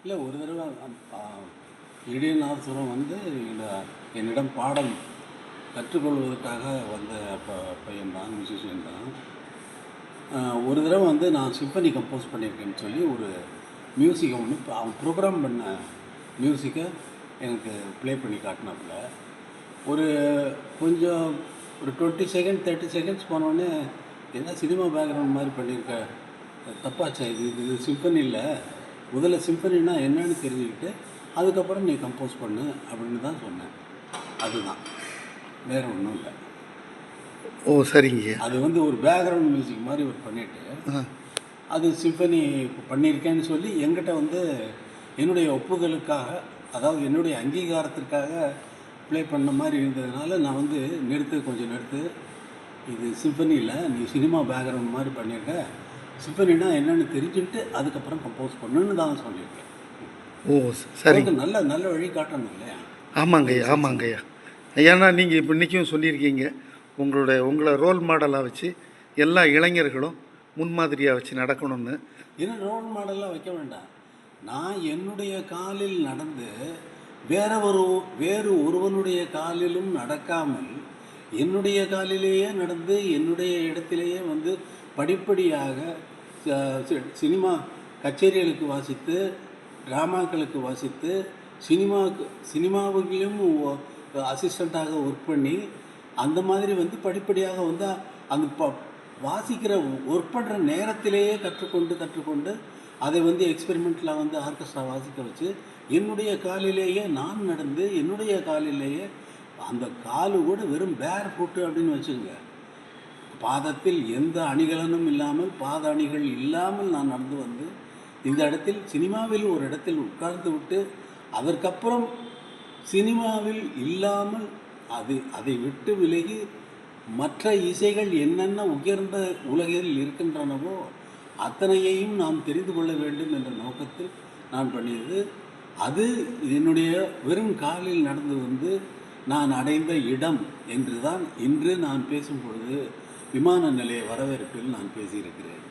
இல்லை, ஒரு தடவை இடையன் நாதசுரம் வந்து என்னிடம் பாடம் கற்றுக்கொள்வதற்காக வந்த பையன் தான், மியூசிஷியன் தான். ஒரு தடவை வந்து நான் சிம்பனி கம்போஸ் பண்ணியிருக்கேன்னு சொல்லி ஒரு மியூசிக்கை ஒன்று அவன் ப்ரோக்ராம் பண்ண மியூசிக்கை எனக்கு ப்ளே பண்ணி காட்டினாப்புல. ஒரு கொஞ்சம் ஒரு 20 செகண்ட் 30 செகண்ட்ஸ் போனோடனே என்ன சினிமா பேக்ரவுண்ட் மாதிரி பண்ணியிருக்க, தப்பாச்சா, இது சிம்பனி இல்லை, முதல்ல சிம்பனின்னா என்னன்னு தெரிஞ்சுக்கிட்டு அதுக்கப்புறம் நீ கம்போஸ் பண்ணு அப்படின்னு தான் சொன்னேன். அதுதான், வேறு ஒன்றும் இல்லை. ஓ சரிங்க. அது வந்து ஒரு பேக்ரவுண்ட் மியூசிக் மாதிரி ஒரு பண்ணிவிட்டு அது சிம்பனி பண்ணியிருக்கேன்னு சொல்லி என்கிட்ட வந்து என்னுடைய ஒப்புதலுக்காக, அதாவது என்னுடைய அங்கீகாரத்திற்காக ப்ளே பண்ண மாதிரி இருந்ததுனால நான் வந்து கொஞ்சம் நிறுத்து, இது சிம்பனி இல்லை, நீ சினிமா பேக்ரவுண்ட் மாதிரி பண்ணியிருக்க, சிம்பனின்னா என்னென்னு தெரிஞ்சுக்கிட்டு அதுக்கப்புறம் கம்போஸ் பண்ணுன்னு தான் சொல்லியிருக்கேன். ஓ சரி, நல்ல நல்ல வழி காட்டணும் இல்லையா? ஆமாங்கய்யா, ஆமாங்கய்யா. ஏன்னா நீங்கள் இப்போ இன்றைக்கும் சொல்லியிருக்கீங்க, உங்களை ரோல் மாடலாக வச்சு எல்லா இளைஞர்களும் முன்மாதிரியாக வச்சு நடக்கணும்னு. என்ன ரோல் மாடலாக வைக்க வேண்டாம், நான் என்னுடைய காலில் நடந்து வேறு ஒருவனுடைய காலிலும் நடக்காமல் என்னுடைய காலிலேயே நடந்து என்னுடைய இடத்திலேயே வந்து படிப்படியாக சினிமா கச்சேரிகளுக்கு வாசித்து, ட்ராமாக்களுக்கு வாசித்து, சினிமாவுகளிலும் அசிஸ்டண்ட்டாக ஒர்க் பண்ணி, அந்த மாதிரி வந்து படிப்படியாக வந்து அந்த வாசிக்கிற ஒர்க் பண்ணுற நேரத்திலேயே கற்றுக்கொண்டு அதை வந்து எக்ஸ்பெரிமெண்ட்டில் வந்து ஆர்கெஸ்ட்ரா வாசிக்க வச்சு என்னுடைய காலிலேயே நான் நடந்து என்னுடைய காலிலேயே, அந்த காலு கூட வெறும் பேர் ஃபுட்டு அப்படின்னு வச்சுக்கோங்க, பாதத்தில் எந்த அணிகலனும் இல்லாமல், பாத அணிகள் இல்லாமல் நான் நடந்து வந்து இந்த இடத்தில் சினிமாவில் ஒரு இடத்தில் உட்கார்ந்து விட்டு அதற்கப்புறம் சினிமாவில் இல்லாமல் அதை விட்டு விலகி மற்ற இசைகள் என்னென்ன உயர்ந்த உலகில் இருக்கின்றனவோ அத்தனையையும் நாம் தெரிந்து கொள்ள வேண்டும் என்ற நோக்கத்தில் நான் பண்ணியது. அது என்னுடைய வெறும் காலில் நடந்து வந்து நான் அடைந்த இடம் என்று தான் இன்று நான் பேசும் பொழுது விமான நிலைய வரவேற்பில் நான் பேசியிருக்கிறேன்.